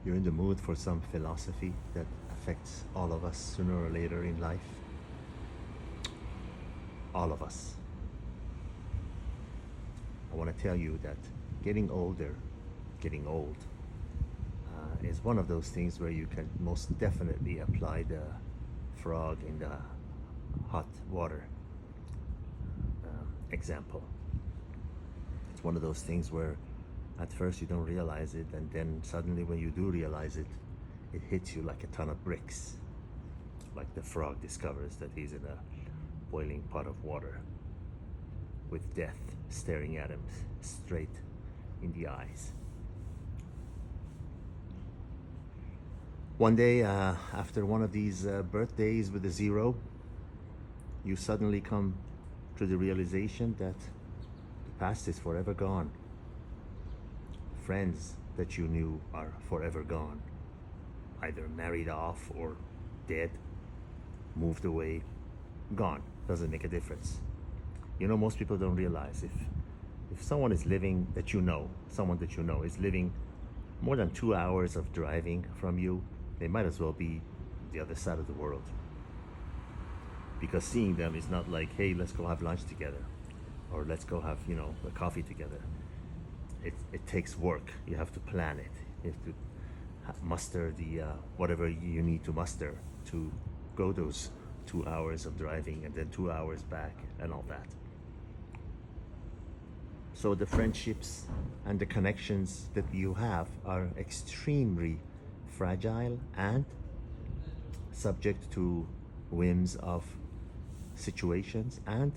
You're in the mood for some philosophy that affects all of us sooner or later in life. All of us. I want to tell you that getting older, getting old, is one of those things where you can most definitely apply the frog in the hot water example. It's one of those things where at first you don't realize it, and then suddenly when you do realize it, it hits you like a ton of bricks. Like the frog discovers that he's in a boiling pot of water with death staring at him straight in the eyes. One day, after one of these birthdays with a zero, you suddenly come to the realization that the past is forever gone. Friends that you knew are forever gone, either married off or dead, moved away, gone. Doesn't make a difference. You know, most people don't realize if someone is living that you know, someone that you know is living more than 2 hours of driving from you, they might as well be the other side of the world. Because seeing them is not like, hey, let's go have lunch together, or let's go have, a coffee together. It takes work. You have to plan it. You have to muster the whatever you need to muster to go those 2 hours of driving and then 2 hours back and all that. So the friendships and the connections that you have are extremely fragile and subject to whims of situations and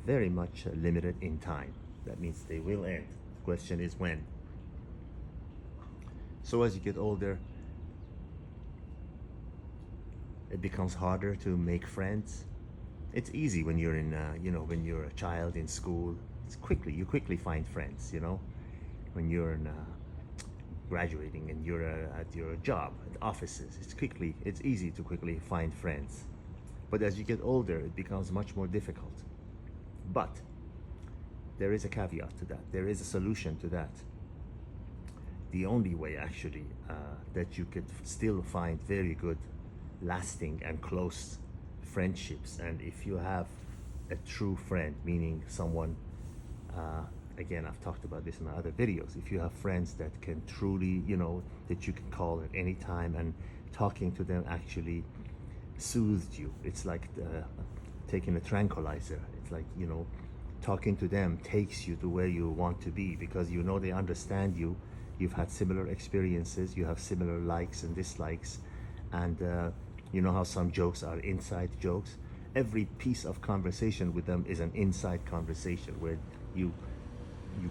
very much limited in time. That means they will end. The question is when. So as you get older, it becomes harder to make friends. It's easy when you're in, when you're a child in school. You quickly find friends. When you're in, graduating and you're at your job, at offices, it's easy to quickly find friends. But as you get older, it becomes much more difficult. But there is a caveat to that. There is a solution to that. The only way, actually, that you could still find very good, lasting, and close friendships, and if you have a true friend, meaning someone, again, I've talked about this in my other videos, if you have friends that can truly, that you can call at any time, and talking to them actually soothed you. It's like taking a tranquilizer. It's like, talking to them takes you to where you want to be, because they understand you. You've had similar experiences, you have similar likes and dislikes, and you know how some jokes are inside jokes. Every piece of conversation with them is an inside conversation where you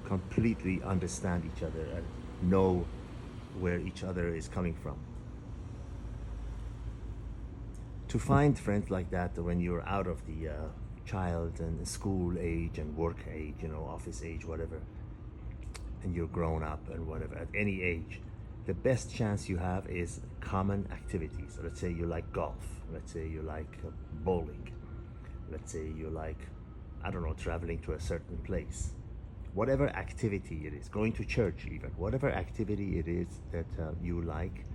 completely understand each other and know where each other is coming from. To find friends like that when you're out of the child and school age and work age, office age, whatever, and you're grown up and whatever, at any age, the best chance you have is common activities. Let's say you like golf. Let's say you like bowling. Let's say you like, I don't know, traveling to a certain place. Whatever activity it is, going to church even, whatever activity it is that you like,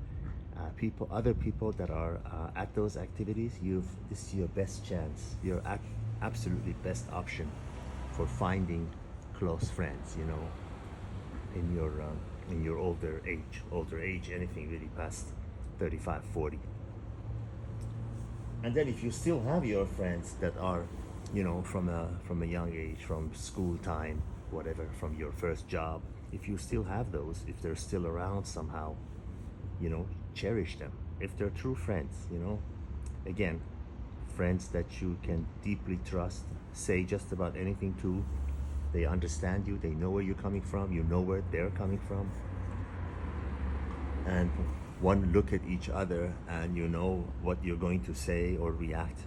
other people that are at those activities, this is your best chance, your absolutely best option for finding close friends, in your older age, anything really past 35, 40. And then if you still have your friends that are, from a young age, from school time, whatever, from your first job, if you still have those, if they're still around somehow, cherish them. If they're true friends, again, friends that you can deeply trust, say just about anything to. They understand you, they know where you're coming from, you know where they're coming from. And one look at each other and you know what you're going to say or react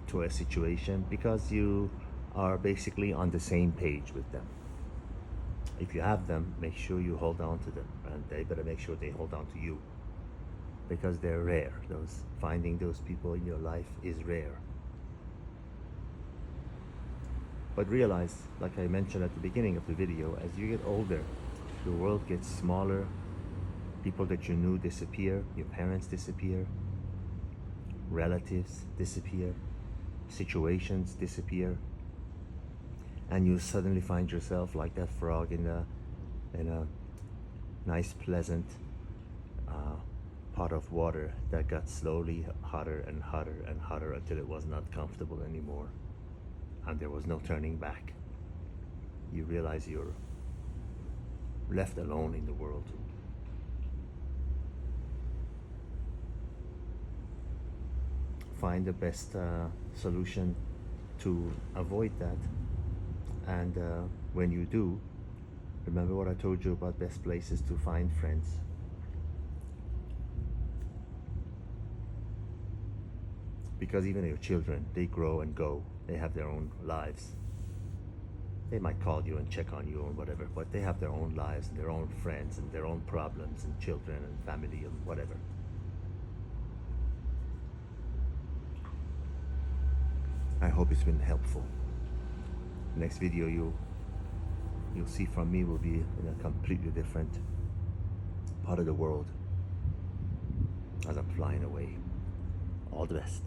to a situation, because you are basically on the same page with them. If you have them, make sure you hold on to them, and they better make sure they hold on to you, because they're rare. Finding those people in your life is rare. But realize, like I mentioned at the beginning of the video, as you get older, the world gets smaller, People that you knew disappear, your parents disappear, relatives disappear, situations disappear, and you suddenly find yourself like that frog in a nice, pleasant pot of water that got slowly hotter and hotter and hotter until it was not comfortable anymore, and there was no turning back. You realize you're left alone in the world. Find the best solution to avoid that, and when you do, remember what I told you about best places to find friends. Because even your children, they grow and go, they have their own lives. They might call you and check on you or whatever, but they have their own lives and their own friends and their own problems and children and family and whatever. I hope it's been helpful. Next video you'll see from me will be in a completely different part of the world as I'm flying away. All the best.